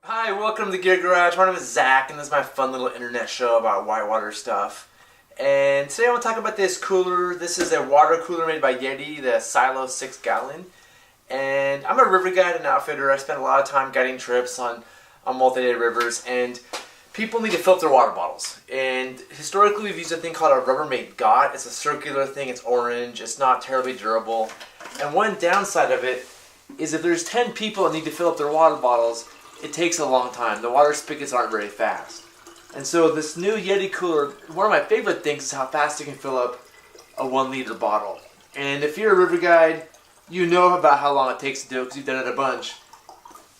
Hi, welcome to the Gear Garage. My name is Zach, and this is my fun little internet show about whitewater stuff. And today I want to talk about this cooler. This is a water cooler made by Yeti, the Silo 6-gallon. And I'm a river guide and outfitter. I spend a lot of time guiding trips on multi-day rivers, and people need to fill up their water bottles. And historically, we've used a thing called a Rubbermaid GOT. It's a circular thing. It's orange. It's not terribly durable. And one downside of it is if there's 10 people that need to fill up their water bottles, it takes a long time. The water spigots aren't very fast. And so this new Yeti cooler, one of my favorite things is how fast it can fill up a 1-liter bottle. And if you're a river guide, you know about how long it takes to do it because you've done it a bunch.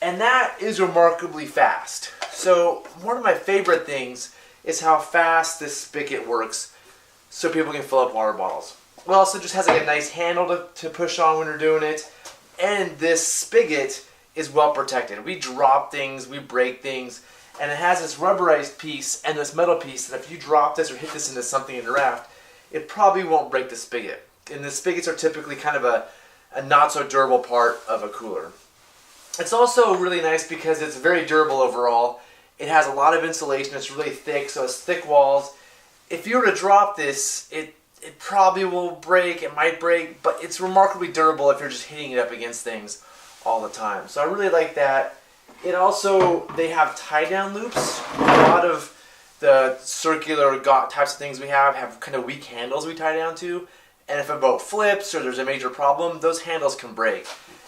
And that is remarkably fast. So one of my favorite things is how fast this spigot works so people can fill up water bottles. It also just has like a nice handle to push on when you're doing it. And this spigot is well protected. We drop things, we break things, and it has this rubberized piece and this metal piece that if you drop this or hit this into something in the raft, it probably won't break the spigot. And the spigots are typically kind of a not so durable part of a cooler. It's also really nice because it's very durable overall. It has a lot of insulation, it's really thick, so it's thick walls. If you were to drop this, it probably will break, it might break, but it's remarkably durable if you're just hitting it up against things all the time. So I really like that. It also, they have tie-down loops. A lot of the circular GOT types of things we have kind of weak handles we tie down to. And if a boat flips or there's a major problem, those handles can break.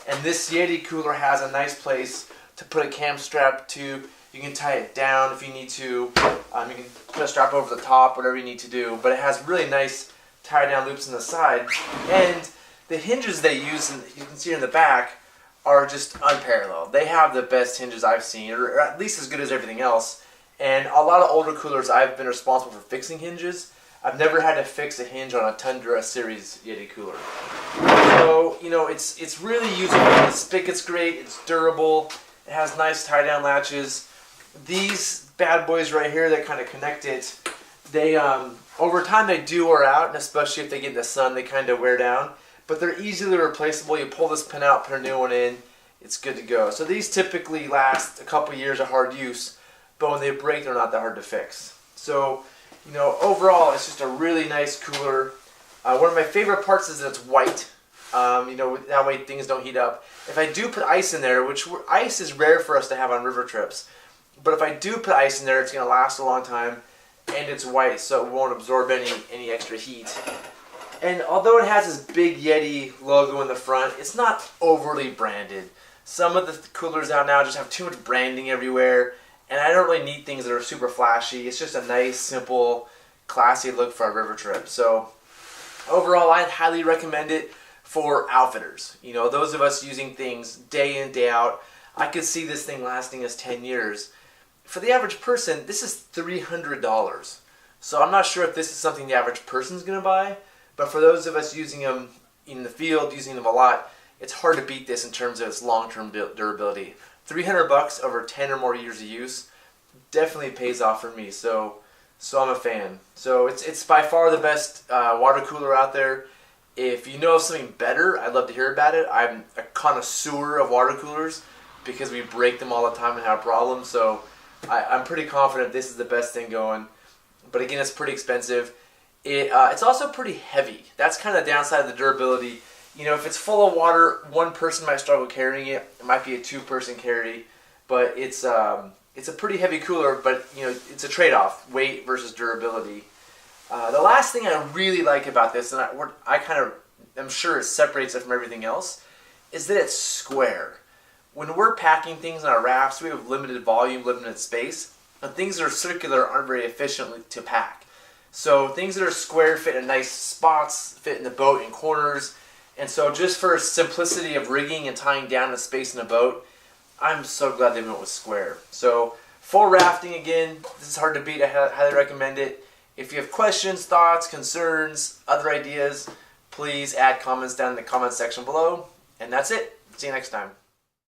And this Yeti cooler has a nice place to put a cam strap to. You can tie it down if you need to. You can put a strap over the top, whatever you need to do. But it has really nice tie-down loops on the side. And the hinges they use, and you can see in the back, are just unparalleled. They have the best hinges I've seen, or at least as good as everything else. And a lot of older coolers, I've been responsible for fixing hinges. I've never had to fix a hinge on a Tundra Series Yeti cooler. So, you know, it's really usable. The spigot's great, it's durable, it has nice tie-down latches. These bad boys right here that kind of connect it, they, over time they do wear out, and especially if they get in the sun, they kind of wear down. But they're easily replaceable. You pull this pin out, put a new one in, it's good to go. So these typically last a couple years of hard use, but when they break, they're not that hard to fix. So, you know, overall, it's just a really nice cooler. One of my favorite parts is that it's white. You know, that way things don't heat up. If I do put ice in there, which ice is rare for us to have on river trips, but if I do put ice in there, it's going to last a long time, and it's white, so it won't absorb any extra heat. And although it has this big Yeti logo in the front, it's not overly branded. Some of the coolers out now just have too much branding everywhere, and I don't really need things that are super flashy. It's just a nice, simple, classy look for a river trip. So overall, I'd highly recommend it for outfitters. You know, those of us using things day in, day out. I could see this thing lasting us 10 years. For the average person, this is $300. So I'm not sure if this is something the average person's going to buy. But for those of us using them in the field, using them a lot, it's hard to beat this in terms of its long-term durability. $300 over 10 or more years of use definitely pays off for me. So I'm a fan. So it's by far the best water cooler out there. If you know of something better, I'd love to hear about it. I'm a connoisseur of water coolers because we break them all the time and have problems. So I'm pretty confident this is the best thing going. But again, it's pretty expensive. It's also pretty heavy. That's kind of the downside of the durability. You know, if it's full of water, one person might struggle carrying it. It might be a two-person carry, but it's a pretty heavy cooler. But you know, it's a trade-off: weight versus durability. The last thing I really like about this, and I kind of am sure it separates it from everything else, is that it's square. When we're packing things on our rafts, we have limited volume, limited space, and things that are circular aren't very efficient to pack. So things that are square fit in nice spots, fit in the boat in corners. And so just for simplicity of rigging and tying down the space in a boat, I'm so glad they went with square. So for rafting, again, this is hard to beat. I highly recommend it. If you have questions, thoughts, concerns, other ideas, please add comments down in the comment section below. And that's it. See you next time.